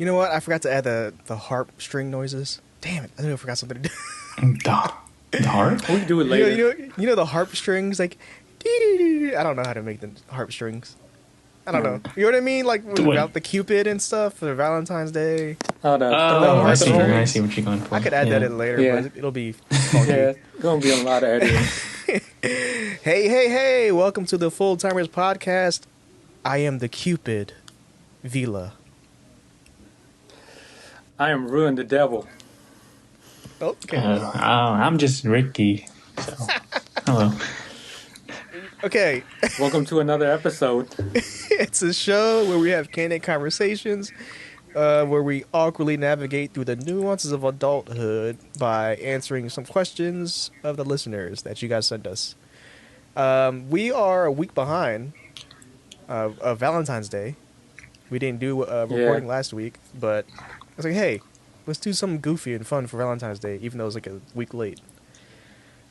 You know what? I forgot to add the harp string noises. Damn it! I think I forgot something to do. The harp? We can do it later. You know the harp strings like. Dee-dee-dee-dee. I don't know how to make the harp strings. I don't know. You know what I mean? Like about the Cupid and stuff for Valentine's Day. Oh, I see what you're going for. I could add that in later, but it'll be funky. Yeah, it's gonna be a lot of editing. Hey! Welcome to the Full Timers Podcast. I am the Cupid Vila. I am Ruin the Devil. Okay. I'm just Ricky. So, hello. Okay. Welcome to another episode. It's a show where we have candid conversations, where we awkwardly navigate through the nuances of adulthood by answering some questions of the listeners that you guys sent us. We are a week behind of Valentine's Day. We didn't do recording last week, but I was like, hey, let's do something goofy and fun for Valentine's Day, even though it was like a week late.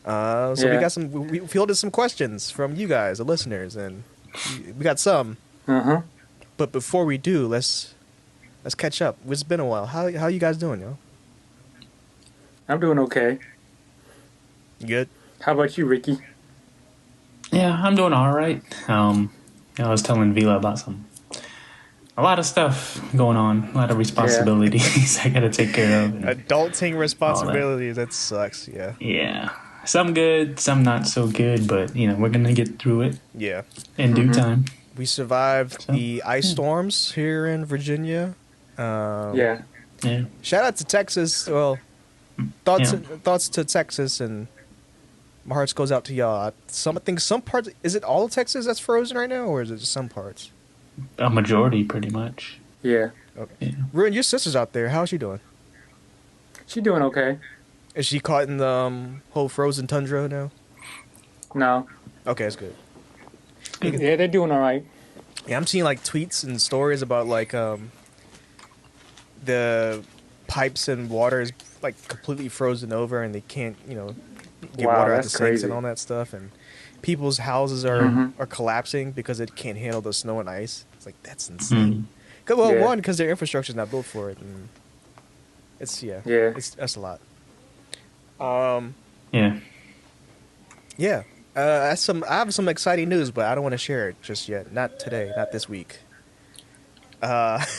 We fielded some questions from you guys, the listeners, and we got some. But before we do, let's catch up. It's been a while. How you guys doing, yo? I'm doing okay. You good? How about you, Ricky? Yeah, I'm doing all right. I was telling Vila about a lot of stuff going on, a lot of responsibilities I gotta take care of. Adulting responsibilities, that sucks, yeah. Yeah. Some good, some not so good, but, we're gonna get through it. Yeah. In due time. We survived the ice storms here in Virginia. Yeah. Shout out to Texas. Well, thoughts to Texas, and my heart goes out to y'all. I think some parts, is it all of Texas that's frozen right now, or is it just some parts? A majority, pretty much. Yeah. Okay. Yeah. Ruin, your sister's out there. How's she doing? She doing okay. Is she caught in the whole frozen tundra now? No. Okay, that's good. Yeah, they're doing all right. Yeah, I'm seeing like tweets and stories about like the pipes and water is like completely frozen over, and they can't get water out the sinks and all that stuff, and people's houses are collapsing because it can't handle the snow and ice. It's like, that's insane. One, because their infrastructure is not built for it, and that's a lot. I have some exciting news, but I don't want to share it just yet. Not today, not this week. Ruin,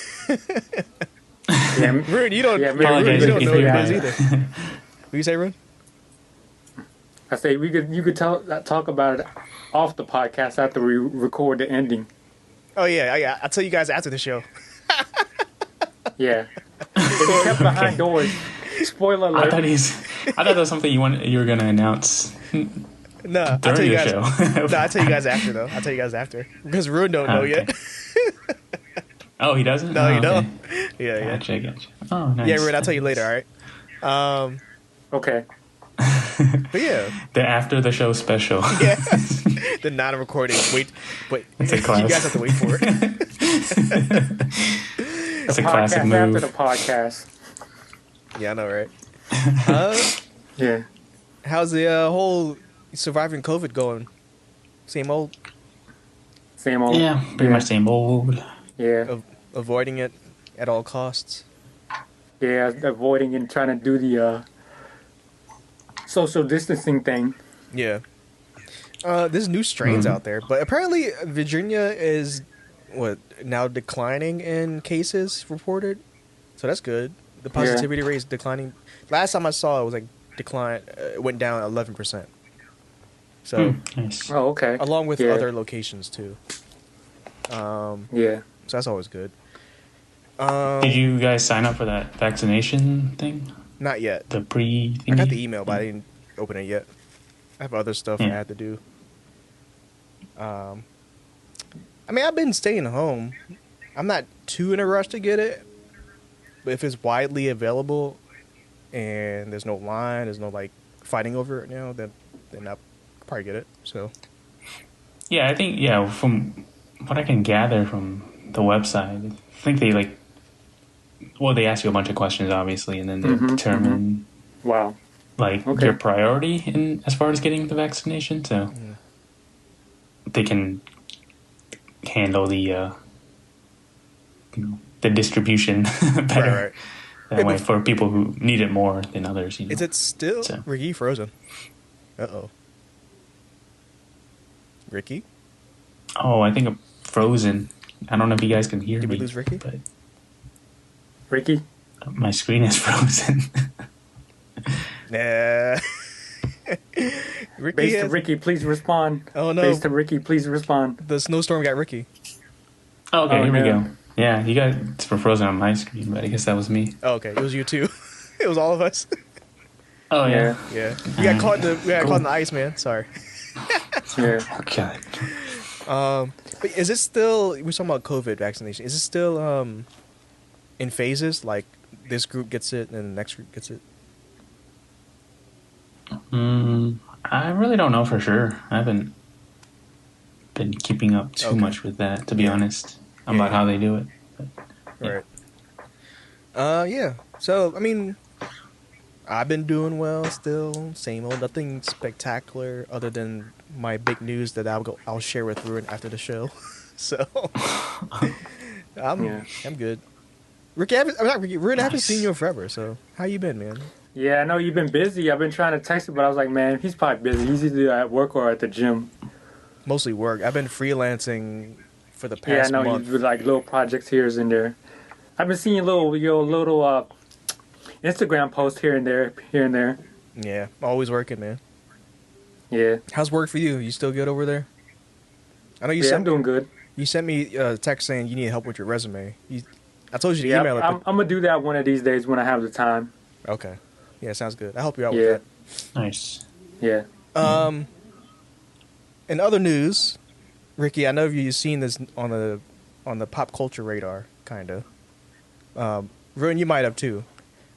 you don't know what it is either. What you say, Ruin? I say you could talk about it off the podcast after we record the ending. Oh yeah. I'll tell you guys after the show. Yeah. If you kept behind doors. Spoiler alert. I thought that was something you were going to announce. No, I'll tell you guys. I'll tell you guys after though. I'll tell you guys after because Ruin don't know yet. Oh, he doesn't? No, you don't. Okay. Yeah. Gotcha. Oh, nice. Yeah, Ruin, I'll tell you later. All right. Okay. But yeah, the after the show special. Yeah, the non-recording. Wait, it's a class. You guys have to wait for it. It's a classic move. After the podcast. Yeah, I know, right? Yeah. How's the whole surviving COVID going? Same old. Yeah, pretty much same old. Yeah. Avoiding it at all costs. Yeah, avoiding and trying to do the social distancing thing. Yeah. There's new strains out there, but apparently Virginia is now declining in cases reported. So that's good. The positivity rate is declining. Last time I saw it was like it went down 11%. So nice. Oh, okay. Along with other locations too. Yeah. So that's always good. Did you guys sign up for that vaccination thing? Not yet. The pre-thingy? I got the email, but I didn't open it yet. I have other stuff I had to do. I've been staying home. I'm not too in a rush to get it, but if it's widely available and there's no line, there's no like fighting over it now, then I'll probably get it. So. Yeah, I think from what I can gather from the website, I think they they ask you a bunch of questions, obviously, and then they determine your priority as far as getting the vaccination, so they can handle the the distribution better. Right. That way for people who need it more than others. You know? Is it still Ricky frozen? Ricky? Oh, I think I'm frozen. I don't know if you guys can hear me. Did we lose Ricky? But Ricky? my screen is frozen. Nah. Base to Ricky, please respond. Oh no. Base to Ricky, please respond. The snowstorm got Ricky. Oh, okay, here we go. Yeah, you guys were frozen on my screen, but I guess that was me. Oh, okay, it was you too. It was all of us. Oh yeah. Yeah. We got caught in the ice, man. Sorry. Yeah. Okay. But is it still? We're talking about COVID vaccination. Is it still in phases? Like this group gets it, and the next group gets it. I really don't know for sure. I haven't been keeping up too much with that, to be honest, about how they do it. But, Right. Yeah. So I mean, I've been doing well still. Same old. Nothing spectacular other than my big news that I'll share with Ruin after the show. So I'm good. Ricky, Ruin, I haven't seen you in forever. So how you been, man? Yeah, I know you've been busy. I've been trying to text him, but I was like, man, he's probably busy. He's either at work or at the gym. Mostly work. I've been freelancing for the past month. Yeah, I know you do like little projects here and there. I've been seeing your little Instagram posts here and there. Yeah, always working, man. Yeah. How's work for you? You still good over there? I know you. I'm doing good. You sent me a text saying you need help with your resume. I told you to email it. I'm gonna do that one of these days when I have the time. Okay. Yeah, sounds good. I'll help you out with that. Nice. Yeah. In other news, Ricky, I know you've seen this on the pop culture radar, kinda. Ruin, you might have too.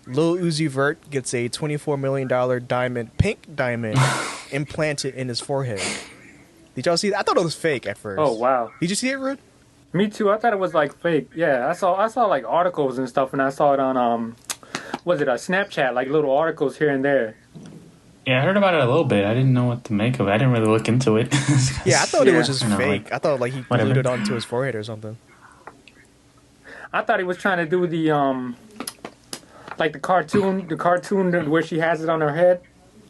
Lil Uzi Vert gets a $24 million pink diamond, implanted in his forehead. Did y'all see that? I thought it was fake at first. Oh wow. Did you see it, Ruin? Me too. I thought it was like fake. Yeah, I saw like articles and stuff, and I saw it on was it a Snapchat? Like little articles here and there. Yeah, I heard about it a little bit. I didn't know what to make of it. I didn't really look into it. Yeah, I thought it was just fake. I thought like he whatever. glued it onto his forehead or something. I thought he was trying to do the like the cartoon where she has it on her head,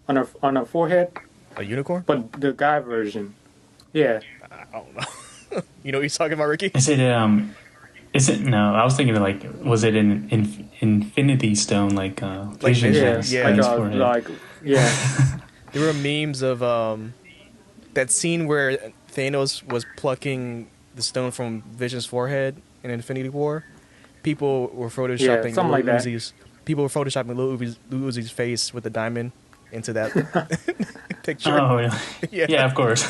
on her forehead. A unicorn? But the guy version. Yeah. I don't know. You know what he's talking about, Ricky? Is it no? I was thinking of like, was it an Infinity Stone like Vision? Yeah. There were memes of that scene where Thanos was plucking the stone from Vision's forehead in Infinity War. People were photoshopping People were photoshopping Lil Uzi's face with the diamond into that picture. Oh, really? Yeah, of course.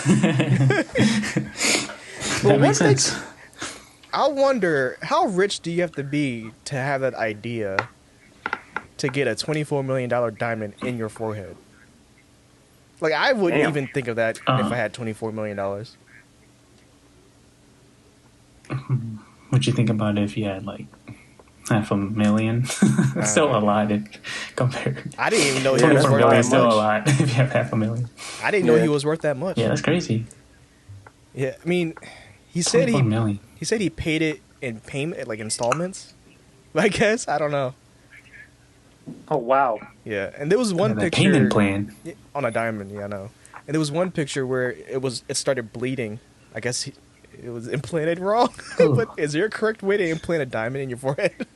That makes sense. I wonder, how rich do you have to be to have that idea to get a $24 million diamond in your forehead? Like, I wouldn't even think of that if I had $24 million. What'd you think about it if you had, like, $500,000? Still a lot compared. I didn't even know he was worth that much. Still a lot if you have $500,000. I didn't know he was worth that much. Yeah, that's crazy. Yeah, I mean, he said he paid it in payment, like installments. I guess, I don't know. Oh wow. Yeah, and there was one picture payment plan on a diamond. Yeah, I know. And there was one picture where it started bleeding. I guess it was implanted wrong. But is there a correct way to implant a diamond in your forehead?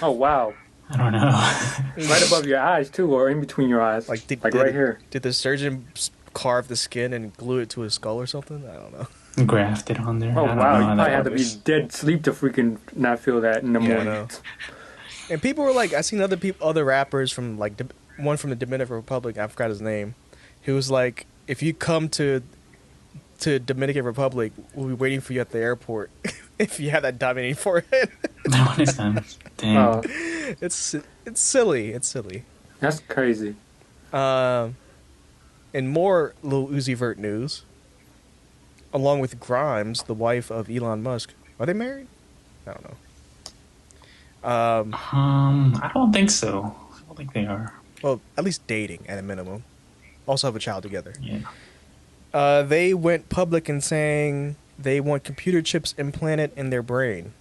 Oh wow. I don't know. Right above your eyes too, or in between your eyes, like right here. Did the surgeon carve the skin and glue it to his skull or something? I don't know. Graft it on there. Oh wow, you probably had to be dead sleep to freaking not feel that in the morning. I know. And people were like, I seen other rappers from like one from the Dominican Republic. I forgot his name. He was like, if you come to Dominican Republic, we'll be waiting for you at the airport. If you have that diamond in your forehead. That one is done. Damn. It's silly. It's silly. That's crazy. And more Lil Uzi Vert news. Along with Grimes, the wife of Elon Musk. Are they married? I don't know. I don't think so. I don't think they are. Well, at least dating at a minimum. Also have a child together. Yeah. They went public in saying they want computer chips implanted in their brain.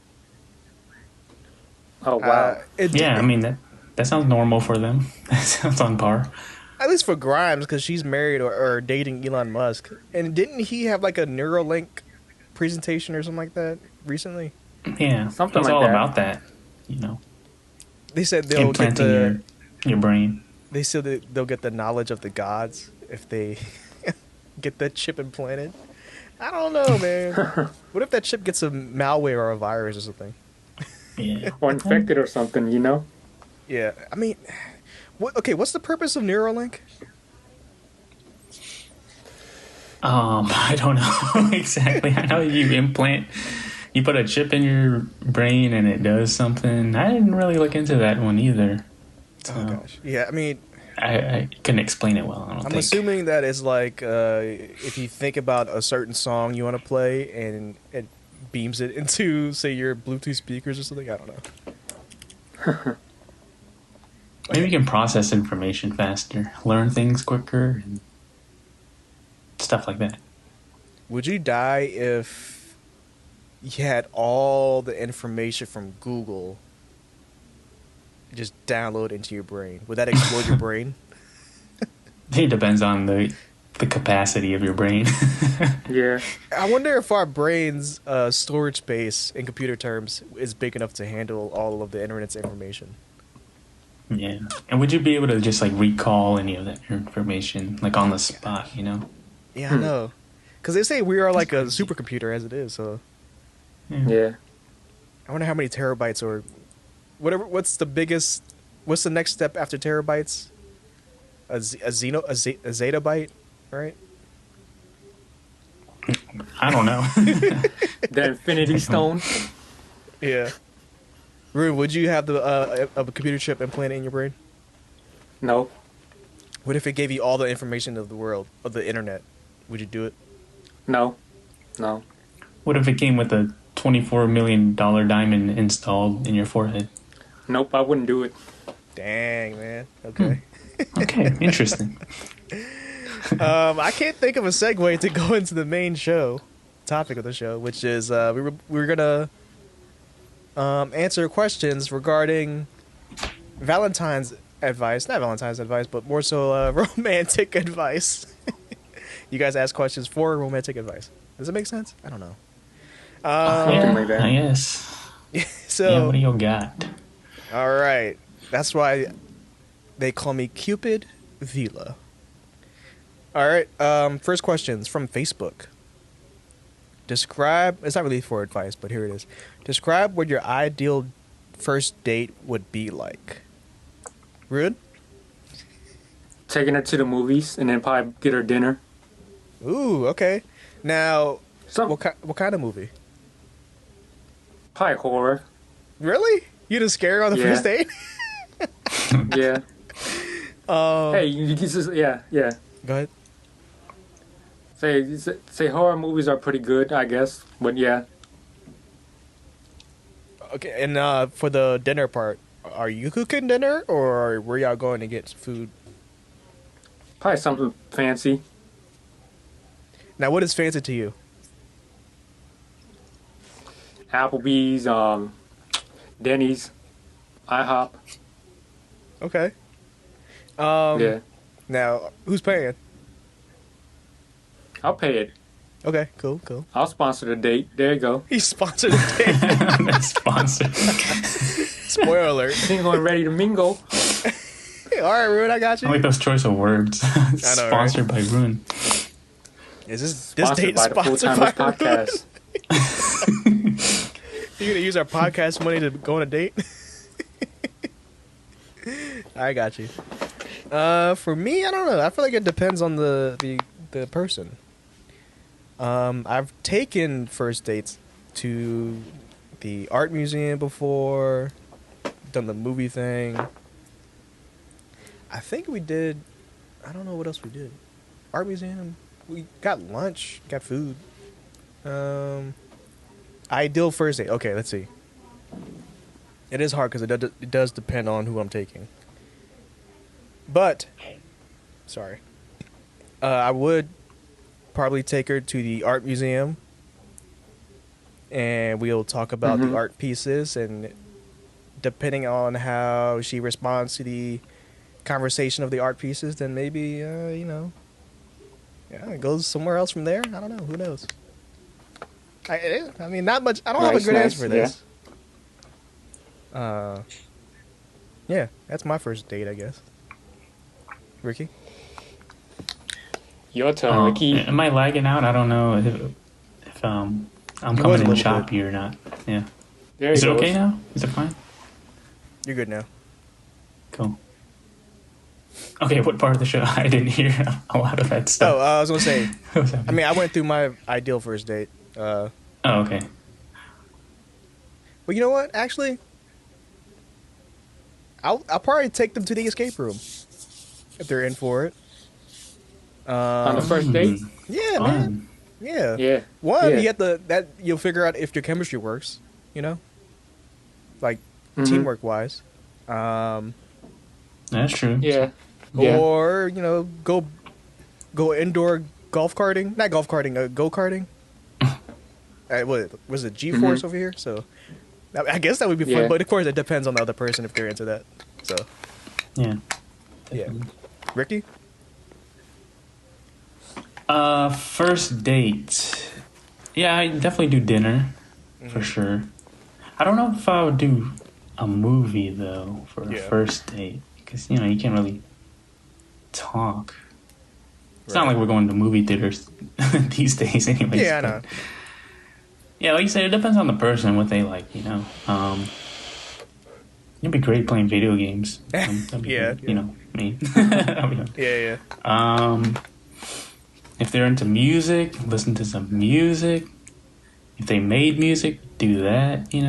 Oh wow. Yeah, I mean that sounds normal for them. That sounds on par. At least for Grimes, because she's married or dating Elon Musk. And didn't he have like a Neuralink presentation or something like that recently? Yeah, Something it's like all that. about that. You know, They said they'll get implanting your brain. They said that they'll get the knowledge of the gods if they get that chip implanted. I don't know, man. What if that chip gets a malware or a virus or something? Yeah. Or infected or something, you know? Yeah, I mean, what's the purpose of Neuralink? I don't know exactly. I know you put a chip in your brain and it does something. I didn't really look into that one either. So Oh gosh, yeah. I mean, I couldn't explain it well. I'm assuming that it's like if you think about a certain song you want to play and it beams it into, say, your Bluetooth speakers or something. I don't know. Maybe you can process information faster, learn things quicker, and stuff like that. Would you die if you had all the information from Google just download into your brain? Would that explode your brain? It depends on the capacity of your brain. Yeah. I wonder if our brain's storage space in computer terms is big enough to handle all of the internet's information. Yeah. And would you be able to just like recall any of that information like on the spot, you know? Yeah, I know. Because they say we are like a supercomputer as it is, so... Yeah. I wonder how many terabytes or... What's the biggest... What's the next step after terabytes? A zettabyte, right? I don't know. The Infinity Stone. Yeah. Rue, would you have a computer chip implanted in your brain? No. What if it gave you all the information of the world, of the internet? Would you do it? No. No. What if it came with a $24 million diamond installed in your forehead? Nope, I wouldn't do it. Dang, man. Okay. Okay, interesting. I can't think of a segue to go into the main topic of the show, which is we're gonna answer questions regarding Valentine's advice, not Valentine's advice, but more so romantic advice. You guys ask questions for romantic advice. Does it make sense? I don't know. Something like that. Yes. So, yeah, what do you got? all right. That's why they call me Cupid Vila. All right. First questions from Facebook. Describe. It's not really for advice, but here it is. Describe what your ideal first date would be like. Rude? Taking her to the movies and then probably get her dinner. Ooh, okay. Now, what kind of movie? Probably horror. Really? You just scare her on the Yeah. first date? Yeah. Hey, you just, yeah. Go ahead. Say horror movies are pretty good, I guess. But yeah. Okay, and for the dinner part, are you cooking dinner or were y'all going to get food? Probably something fancy. Now, what is fancy to you? Applebee's, Denny's, IHOP. Okay. Yeah. Now, who's paying? I'll pay it. Okay, cool. I'll sponsor the date. There you go. He sponsored the date. Sponsored. Spoiler alert. Single and ready to mingle. All right, Ruin, I got you. I like those choice of words. know, Sponsored by Rune. Is this Sponsored date by the sponsored Full-Timers by Ruin? Podcast. You gonna use our podcast money to go on a date? I got you. For me, I don't know. I feel like it depends on the person. I've taken first dates to the art museum before, done the movie thing. I think we did. I don't know what else we did. Art museum. We got lunch, got food. Ideal first date. Okay, let's see. It is hard because it does depend on who I'm taking. But, sorry. I would probably take her to the art museum, and we'll talk about the art pieces and depending on how she responds to the conversation of the art pieces, then maybe it goes somewhere else from there. I don't know. Who knows? I mean, not much. I don't have a good answer for this. Yeah, that's my first date, I guess. Ricky? Your turn, Ricky. Am I lagging out? I don't know if I'm coming in choppy or not. Yeah. Is it okay now? Is it fine? You're good now. Cool. Okay, what part of the show? I didn't hear a lot of that stuff. Oh, I was gonna say. I mean, I went through my ideal first date. Oh, okay. Well, you know what? Actually, I'll probably take them to the escape room if they're in for it. On the first date? Yeah, man. Yeah. Yeah. One, you get you'll figure out if your chemistry works. You know, like teamwork wise. That's true. Yeah. Or go indoor golf karting. Not golf karting. Go karting. What was it? G-force over here. So I guess that would be fun. But of course, it depends on the other person if they're into that. So yeah. Ricky. First date. Yeah, I definitely do dinner for sure. I don't know if I would do a movie though for a first date because you can't really talk. It's not like we're going to movie theaters these days, anyways. Yeah, I know. Yeah, like you said, it depends on the person what they like. It'd be great playing video games. That'd be good, me. Yeah. If they're into music, listen to some music. If they made music, do that, I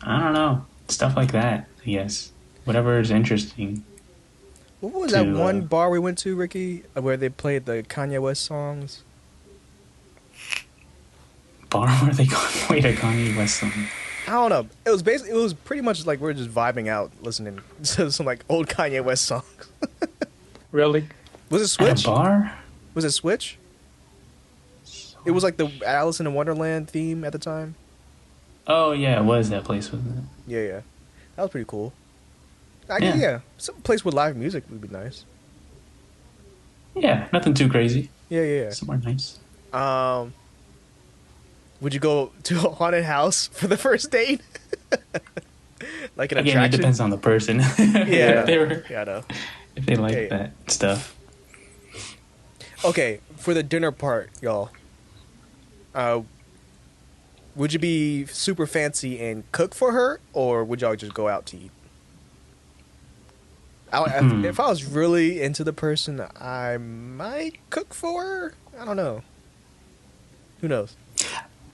don't know. Stuff like that, I guess. Whatever is interesting. What was that one bar we went to, Ricky, where they played the Kanye West songs? Bar where they played a Kanye West song? I don't know. It was pretty much like we were just vibing out, listening to some like old Kanye West songs. Really? Was it Switch? At a bar? Was it Switch? It was like the Alice in Wonderland theme at the time. Oh yeah, it was that place, wasn't it? Yeah. That was pretty cool. Yeah. Some place with live music would be nice. Yeah, nothing too crazy. Yeah. Somewhere nice. Would you go to a haunted house for the first date? Like an attraction? Again, it depends on the person. Yeah. I know. If they like that stuff. Okay, for the dinner part, y'all. Would you be super fancy and cook for her, or would y'all just go out to eat? If I was really into the person, I might cook for her. I don't know. Who knows?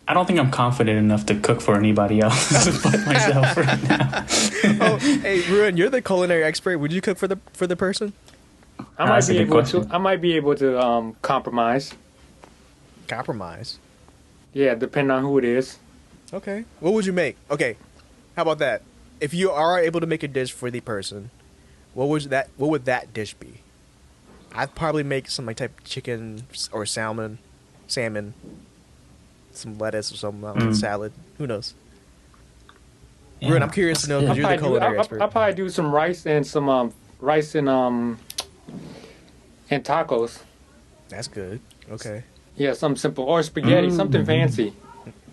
I don't think I'm confident enough to cook for anybody else but myself right now. Oh, hey, Ruin, you're the culinary expert. Would you cook for the person? I might be able to compromise. Compromise? Yeah, depending on who it is. Okay. What would you make? Okay. How about that? If you are able to make a dish for the person, what would that dish be? I'd probably make some like type of chicken or salmon, some lettuce or some salad. Who knows? Yeah, Ruin, I'm curious to know because you're the culinary expert. I'll probably do some rice and and tacos. That's good. Okay. Yeah, something simple. Or spaghetti, something fancy.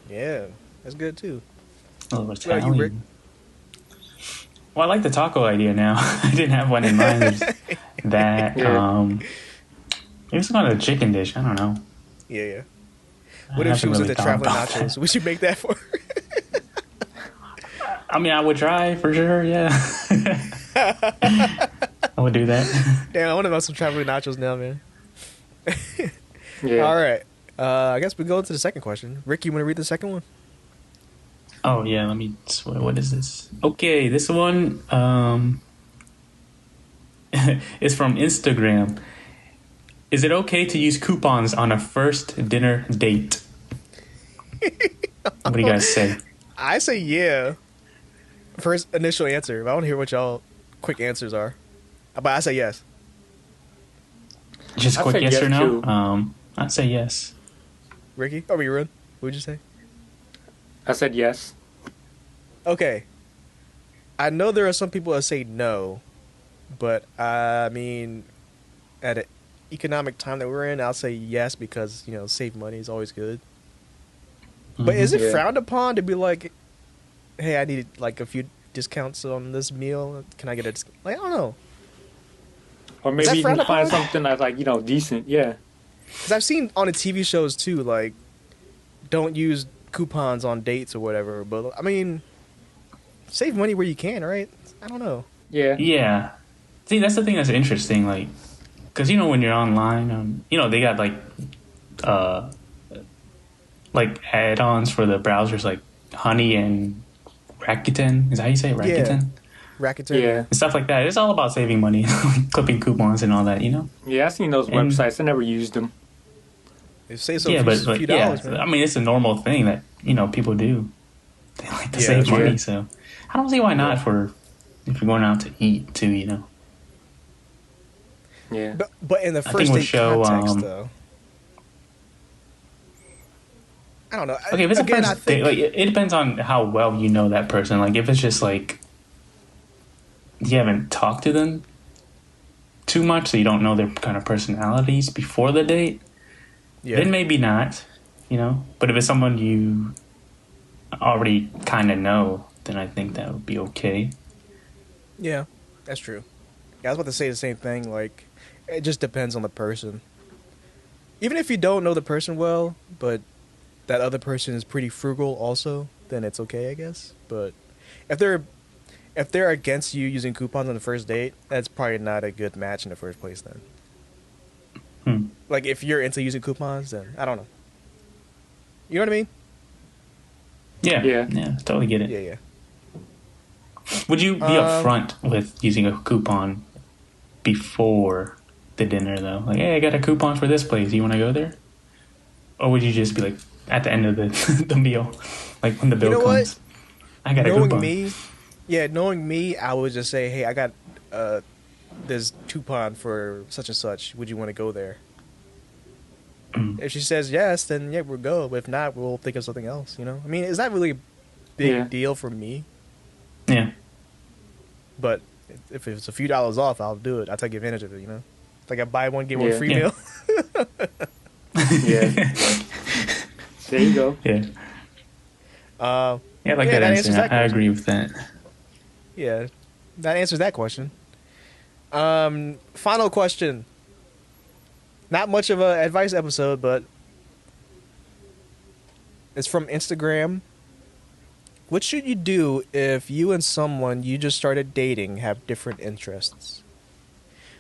Yeah, that's good too. Oh, Italian. You, Rick? Well, I like the taco idea now. I didn't have one in mind. That. Maybe some kind of chicken dish. I don't know. Yeah. What if she was really at the traveling nachos? Would you make that for her? I mean, I would try for sure, yeah. I would do that. Damn, I want to know some traveling nachos now, man. Yeah. All right. I guess we go to the second question. Rick, you want to read the second one? Oh, yeah, let me... What is this? Okay, this one is from Instagram. Is it okay to use coupons on a first dinner date? What do you guys say? I say yeah. First initial answer. I want to hear what y'all quick answers are. But I say yes. Just quick yes or no? I'd say yes. Ricky? Oh, you run? What would you say? I said yes. Okay, I know there are some people that say no, but I mean, at an economic time that we're in, I'll say yes because save money is always good. But is it Yeah. frowned upon to be like, hey, I need like a few discounts on this meal? Can I get a discount? Like, I don't know. Or Is maybe that you can frowned find upon? something that's like, decent. Yeah. Because I've seen on the TV shows too, like, don't use coupons on dates or whatever. But I mean, save money where you can, right? I don't know. Yeah. Yeah. See, that's the thing that's interesting. Like, because when you're online, they got uh, like add-ons for the browsers, like Honey and Rakuten. Is that how you say it? Yeah, Rakuten? Rakuten, Yeah. yeah. And stuff like that. It's all about saving money, clipping coupons and all that, Yeah, I've seen those And websites. I never used them. They say so yeah, a but few yeah, dollars, man. I mean, it's a normal thing that people do. They like to Yeah, save that's true. Yeah. money, so I don't see why Yeah. not for if you're going out to eat too. Yeah. But in the I think first would date show. context, though, I don't know. Okay, if it's a Again, I first date, think like it depends on how well you know that person. Like if it's just like you haven't talked to them too much, so you don't know their kind of personalities before the date, yeah, then maybe not. But if it's someone you already kind of know, then I think that would be okay. yeah, that's true. Yeah, I was about to say the same thing. Like, it just depends on the person. Even if you don't know the person well, but that other person is pretty frugal, also, then it's okay, I guess. But if they're against you using coupons on the first date, that's probably not a good match in the first place. Then, Hmm. like, if you're into using coupons, then I don't know. You know what I mean? Yeah, Yeah. yeah, totally get it. Yeah, yeah. Would you be upfront with using a coupon before the dinner, though? Like, hey, I got a coupon for this place. You want to go there? Or would you just be like, at the end of the the meal, like when the bill You know what? comes, I got a Knowing coupon. me, knowing me, I would just say, hey, I got this coupon for such and such. Would you want to go there? If she says yes, then yeah, we'll go. But if not, we'll think of something else. I mean, it's not really a big Yeah. deal for me. Yeah. But if it's a few dollars off, I'll do it. I'll take advantage of it. It's like a buy one get one Yeah. free Yeah. meal. Yeah. There you go. Yeah. Yeah, I like Yeah, that that answer. answers that I question. agree with that. Yeah, that answers that question. Final question. Not much of a advice episode, but it's from Instagram. What should you do if you and someone you just started dating have different interests?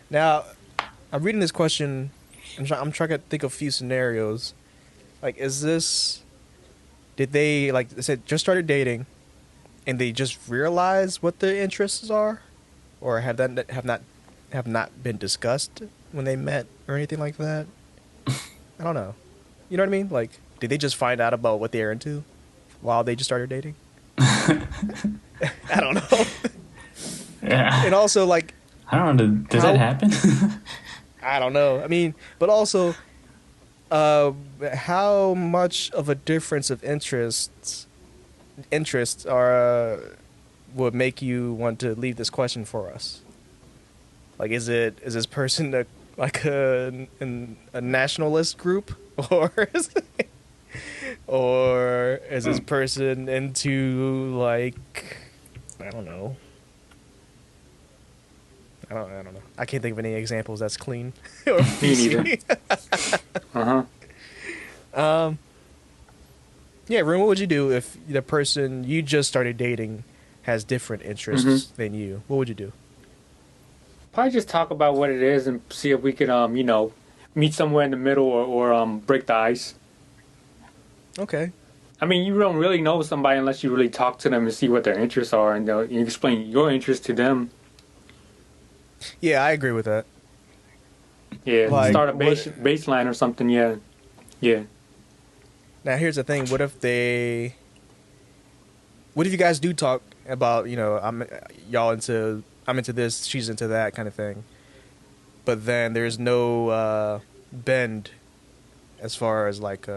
Now, I'm reading this question. I'm trying to think of a few scenarios. Like, did they, like I said, just started dating, and they just realize what their interests are, or have not been discussed when they met or anything like that? I don't know. You know what I mean? Like, did they just find out about what they're into while they just started dating? I don't know. Yeah. And also, like, I don't know. Does that happen? I don't know. I mean, but also, how much of a difference of interests are would make you want to leave this question for us? Like, is this person a nationalist group, or is this person into, like, I don't know. I don't know. I can't think of any examples that's clean. Or Me PC. neither. Uh-huh. Yeah, Rin, what would you do if the person you just started dating has different interests than you? What would you do? Probably just talk about what it is and see if we could, meet somewhere in the middle or break the ice. Okay. I mean, you don't really know somebody unless you really talk to them and see what their interests are, and you explain your interests to them. Yeah, I agree with that. Yeah, Like, start a baseline or something. Yeah, yeah. Now, here's the thing. What if you guys do talk about, I'm into this, she's into that kind of thing, but then there's no bend as far as like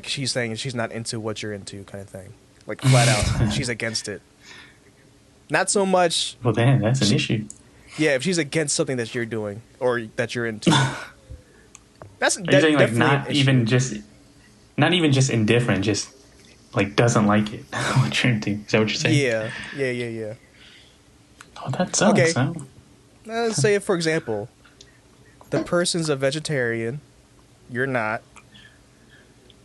she's saying she's not into what you're into kind of thing. like flat out. She's against it. Not so much. Well, then that's an issue. Yeah, if she's against something that you're doing or that you're into. That's Are you saying like not even just indifferent, just like doesn't like it what you're into? Is that what you're saying? Yeah. Oh, that sucks. Okay. Huh? Let's say, for example, the person's a vegetarian, you're not,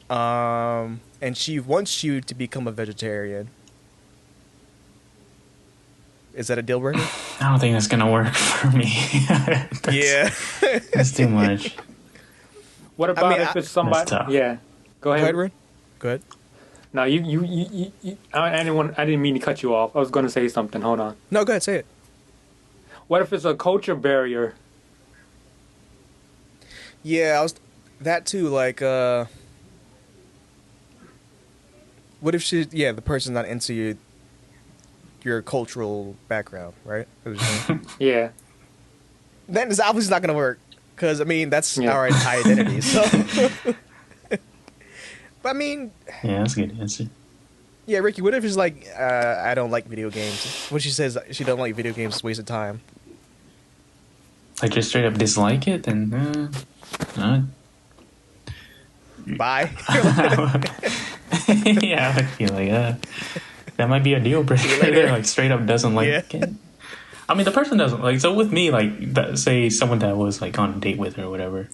and she wants you to become a vegetarian. Is that a deal breaker? I don't think that's gonna work for me. That's too much. What about if it's somebody? Yeah, go ahead. Ron. Go ahead. No, you I didn't mean to cut you off. I was going to say something. Hold on. No, go ahead. Say it. What if it's a culture barrier? Yeah, that too. Like, what if the person's not into your cultural background, right? Yeah. Then it's obviously not going to work because that's our identity. So, but I mean, yeah, that's a good answer. Yeah, Ricky, what if it's like, I don't like video games? When she says she don't like video games, it's a waste of time. Like just straight up dislike it, then bye. Yeah, I feel like that might be a deal breaker. Like straight up doesn't like it. I mean, the person doesn't like. So with me, like, say someone that was like on a date with her or whatever,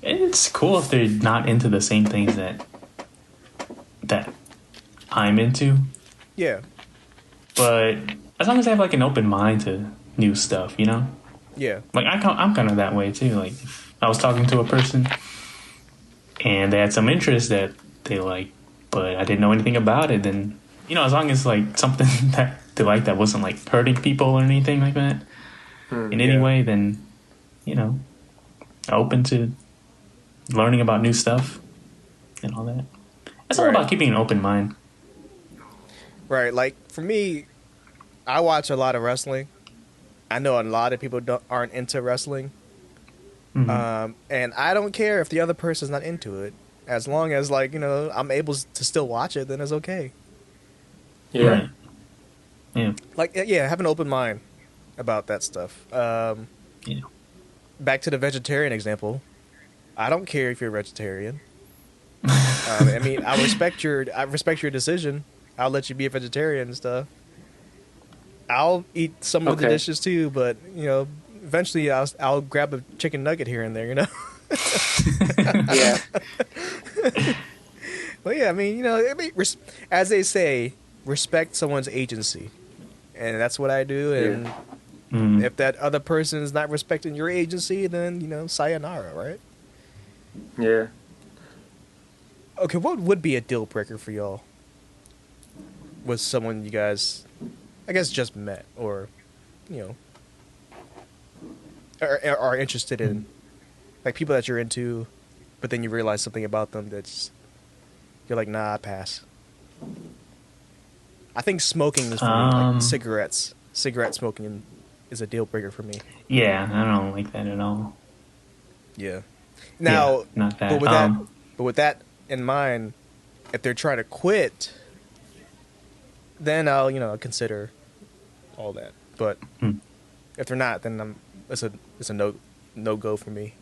it's cool if they're not into the same things that I'm into. Yeah. But as long as I have like an open mind to new stuff, you know. Yeah. Like I'm kind of that way too. Like if I was talking to a person and they had some interest that they like, but I didn't know anything about it, then as long as like something that they like that wasn't like hurting people or anything like that in any way, then open to learning about new stuff and all that. It's all about keeping an open mind. Right. Like for me, I watch a lot of wrestling. I know a lot of people aren't into wrestling. Mm-hmm. And I don't care if the other person's not into it. As long as I'm able to still watch it, then it's okay. Yeah. Right. Yeah. Like, have an open mind about that stuff. Back to the vegetarian example. I don't care if you're a vegetarian. I respect your decision. I'll let you be a vegetarian and stuff. I'll eat some of the dishes too, but eventually I'll grab a chicken nugget here and there, Yeah. But yeah, as they say, respect someone's agency, and that's what I do. And if that other person is not respecting your agency, then sayonara, right? Yeah. Okay, what would be a deal breaker for y'all with someone you guys, I guess, just met or are interested in, like people that you're into, but then you realize something about them that's you're like, nah, I pass. I think smoking is for me, like cigarettes. Cigarette smoking is a deal breaker for me. Yeah, I don't like that at all. Yeah. Now, not that. But with that in mind, if they're trying to quit, then I'll consider all that. But if they're not, then it's a no go for me.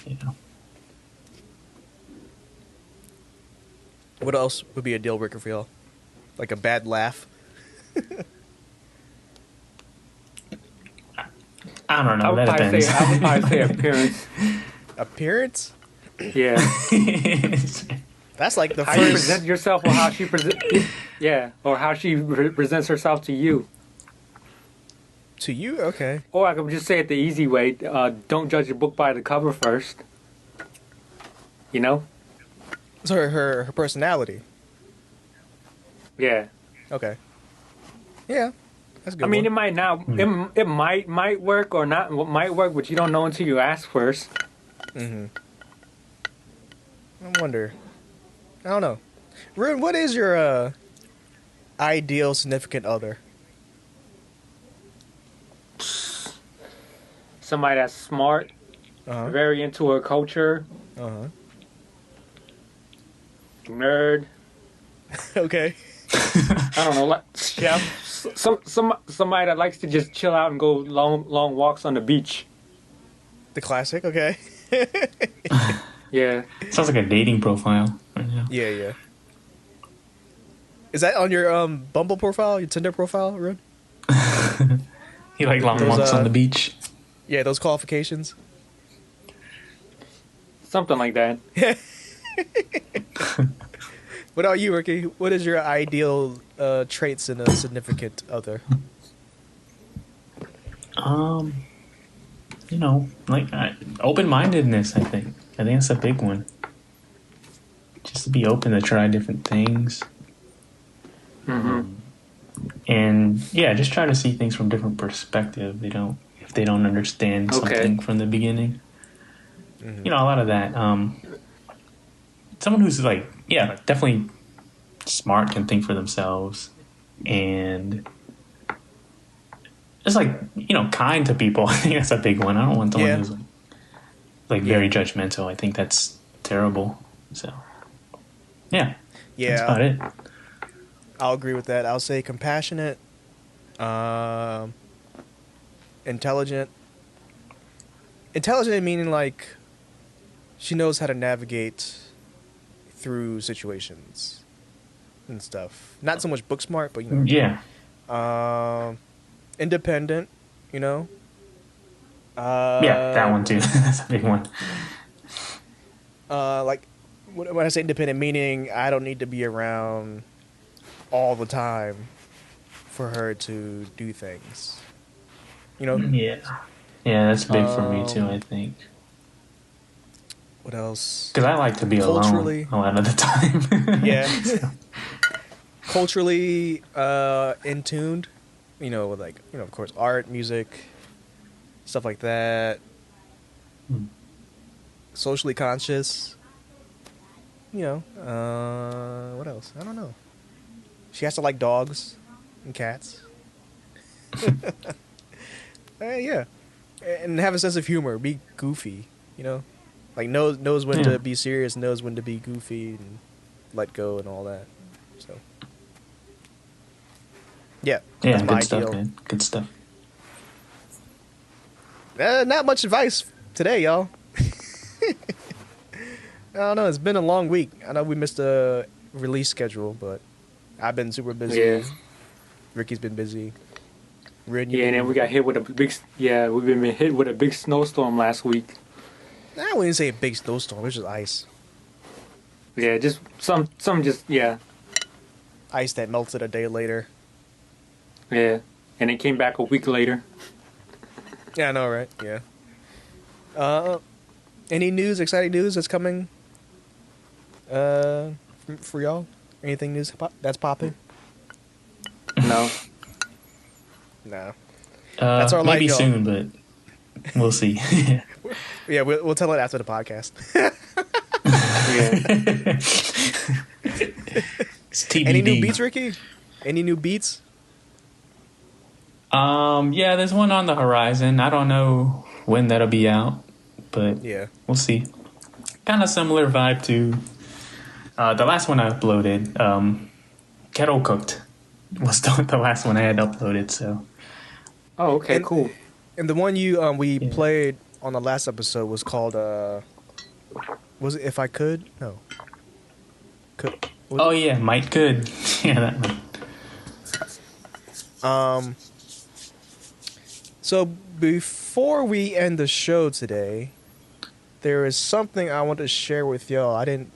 Yeah. What else would be a deal breaker for y'all? Like a bad laugh? I don't know. That depends. I would probably say appearance. Appearance? Yeah. That's like the how first... you present yourself, or how she or how she presents herself to you. To you? Okay. Or I could just say it the easy way. Don't judge a book by the cover first. So her personality. Yeah. Okay. Yeah. That's a good. I mean, it might not. It might work or not. Might work, but you don't know until you ask first. Mm-hmm. I wonder. I don't know. Rune, what is your ideal significant other? Somebody that's smart, very into her culture, nerd, Okay. I don't know, like chef, somebody that likes to just chill out and go long walks on the beach. The classic. Okay. Yeah. Sounds like a dating profile right now. Yeah, yeah. Is that on your Bumble profile, your Tinder profile, Rune? You like long walks on the beach? Yeah, those qualifications. Something like that. What about you, Ricky? What is your ideal traits in a significant other? You know, like open-mindedness. I think that's a big one. Just to be open to try different things. Mm-hmm. And yeah, just try to see things from different perspective. If they don't understand something from the beginning. Mm-hmm. You know, a lot of that. Someone who's like, yeah, definitely smart, can think for themselves, and just like, you know, kind to people. I think that's a big one. I don't want someone who's like very judgmental. I think that's terrible. So yeah, that's about it. I'll agree with that. I'll say compassionate, intelligent. Intelligent meaning like she knows how to navigate through situations and stuff. Not so much book smart, but you know. Yeah. Independent, you know. Yeah, that one too. That's a big one. Like when I say independent, meaning I don't need to be around all the time for her to do things. You know? Yeah. Yeah, that's big for me too, I think. What else? Because I like to be alone a lot of the time. Yeah. Culturally in tuned, you know, with like, you know, of course, art, music, stuff like that. Socially conscious. You know, what else? I don't know. She has to like dogs and cats. Yeah. And have a sense of humor. Be goofy, you know? Like knows when to be serious, knows when to be goofy and let go and all that. So yeah, yeah, that's my good stuff, ideal. man. Good stuff. Not much advice today, y'all. I don't know. It's been a long week. I know we missed a release schedule, but I've been super busy. Yeah. Ricky's been busy. And then we got hit with a big. Yeah, we've been hit with a big snowstorm last week. I wouldn't say a big snowstorm. It was just ice. Yeah, just some ice that melted a day later. Yeah, and it came back a week later. Yeah, I know, right? Yeah. Any news? Exciting news that's coming? For y'all? Anything news that's popping? No. No. That's our life, maybe y'all. soon, but we'll see. Yeah, we'll tell it after the podcast. Yeah. It's TBD. Any new beats, Ricky? Any new beats? Yeah, there's one on the horizon. I don't know when that'll be out, but yeah, we'll see. Kind of similar vibe to the last one I uploaded. Kettle Cooked was the last one I had uploaded. So. Oh, okay, cool. And the one we played on the last episode was called was it If I Could? No. Yeah, Might Could. Yeah, that one. So before we end the show today, there is something I want to share with y'all. I didn't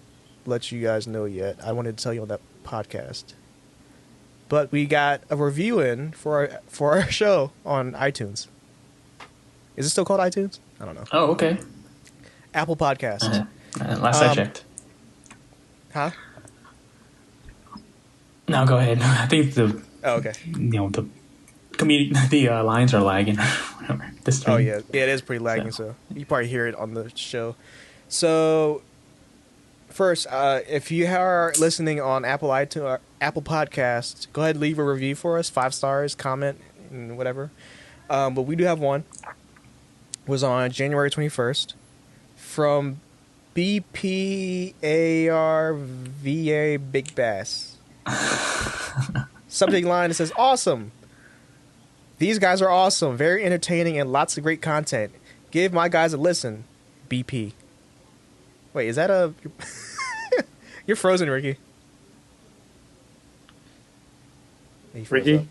let you guys know yet. I wanted to tell you on that podcast. But we got a review in for our show on iTunes. Is it still called iTunes? I don't know. Oh, okay. Apple Podcast. Last I checked. Huh? No, go ahead. I think the lines are lagging or whatever. Oh yeah, it is pretty lagging. So you probably hear it on the show. So first, if you are listening on Apple Podcasts, go ahead and leave a review for us, 5 stars, comment, and whatever. But we do have one. It was on January 21st from BPARVA Big Bass. Subject line, it says, awesome. These guys are awesome. Very entertaining and lots of great content. Give my guys a listen. BP. Wait, is that a... You're frozen, Ricky. He froze Ricky? up.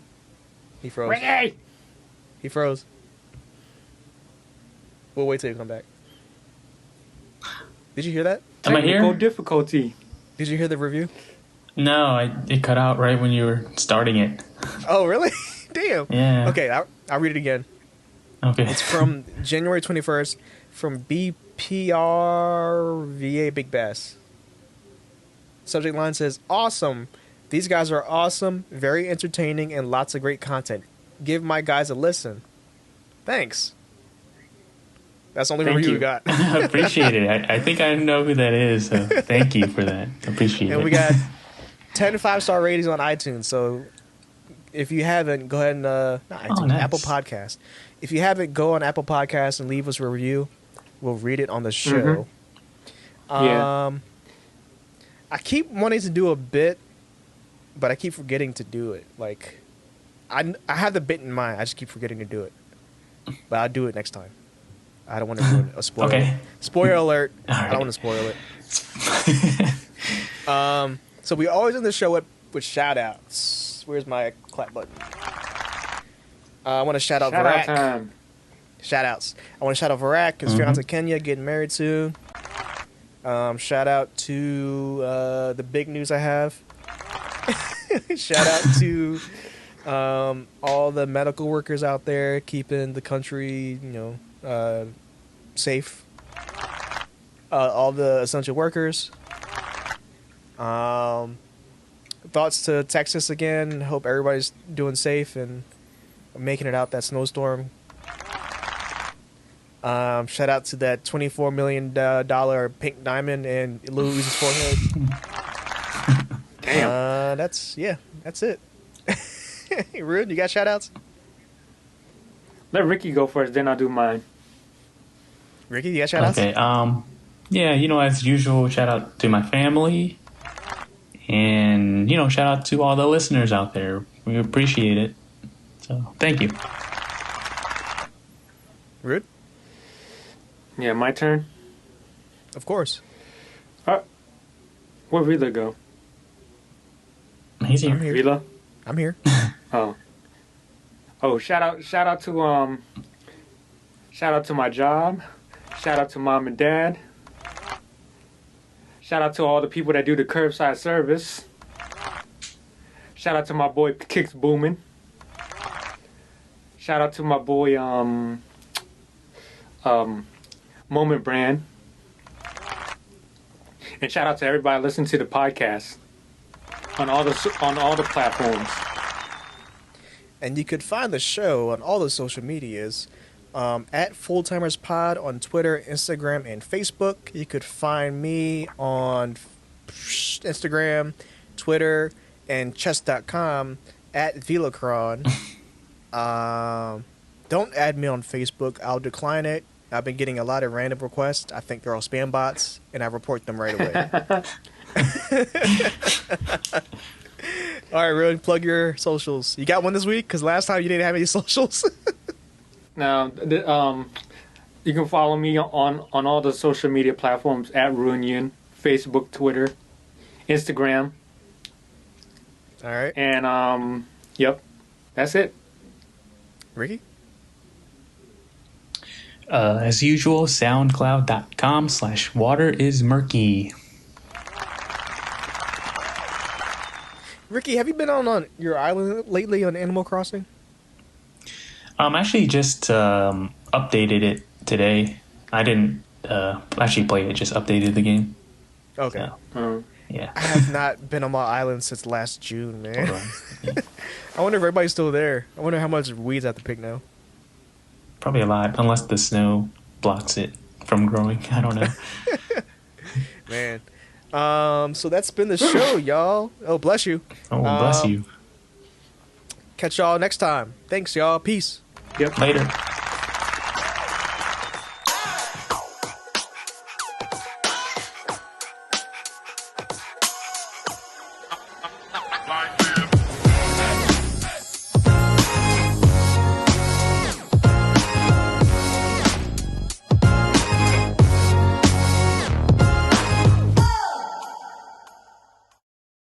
He froze. Ricky! He froze. We'll wait till you come back. Did you hear that? Am I Technical here? difficulty. Did you hear the review? No, it cut out right when you were starting it. Oh, really? Damn. Yeah. Okay, I'll read it again. Okay. It's from January 21st from BPRVA Big Bass. Subject line says, awesome. These guys are awesome, very entertaining, and lots of great content. Give my guys a listen. Thanks. That's the only review we got. I appreciate it. I think I know who that is, so thank you for that. Appreciate it. And we got 10 5-star ratings on iTunes, so if you haven't, go ahead and not iTunes, nice. Apple Podcast. If you haven't, go on Apple Podcast and leave us a review. We'll read it on the show. Yeah. I keep wanting to do a bit, but I keep forgetting to do it. Like, I have the bit in mind. I just keep forgetting to do it. But I'll do it next time. I don't want to ruin a spoiler. Okay. Spoiler alert. All I right. don't want to spoil it. So we always end the show with shout outs. Where's my clap button? I want to shout out Shout out Varak. time. Shout outs. I want to shout out Varak, his fiance Kenya getting married soon. Shout out to the big news I have. Shout out to all the medical workers out there keeping the country, safe. All the essential workers. Thoughts to Texas again. Hope everybody's doing safe and making it out that snowstorm. Shout out to that $24 million pink diamond in Louise's forehead. Damn. That's it. Rude, you got shout outs? Let Ricky go first, then I'll do mine. Ricky, you got shout outs? Okay. Yeah, as usual, shout out to my family. And, shout out to all the listeners out there. We appreciate it. So, thank you. Rude? Yeah, my turn. Of course. Where'd Vila go? He's here. I'm here. Vila? I'm here. Oh, shout out to my job. Shout out to mom and dad. Shout out to all the people that do the curbside service. Shout out to my boy Kicks Boomin'. Shout out to my boy Moment Brand. And shout out to everybody listening to the podcast on all the platforms. And you could find the show on all the social medias at Fulltimers Pod on Twitter, Instagram, and Facebook. You could find me on Instagram, Twitter, and chess.com at Velacron. Don't add me on Facebook. I'll decline it. I've been getting a lot of random requests. I think they're all spam bots, and I report them right away. All right, Ruin, plug your socials. You got one this week? Because last time you didn't have any socials. Now, you can follow me on all the social media platforms at Ruinion, Facebook, Twitter, Instagram. All right. And, yep, that's it. Ricky? As usual, soundcloud.com/waterismurky. Ricky, have you been on your island lately on Animal Crossing? Actually just updated it today. I didn't actually play it, just updated the game. Okay. So, yeah. I have not been on my island since last June, man. Hold on. Yeah. I wonder if everybody's still there. I wonder how much weeds I have to pick now. Probably a lot, unless the snow blocks it from growing. I don't know. Man. So that's been the show, y'all. Oh, bless you. Oh, bless you. Catch y'all next time. Thanks, y'all. Peace. Yep. Later. like this.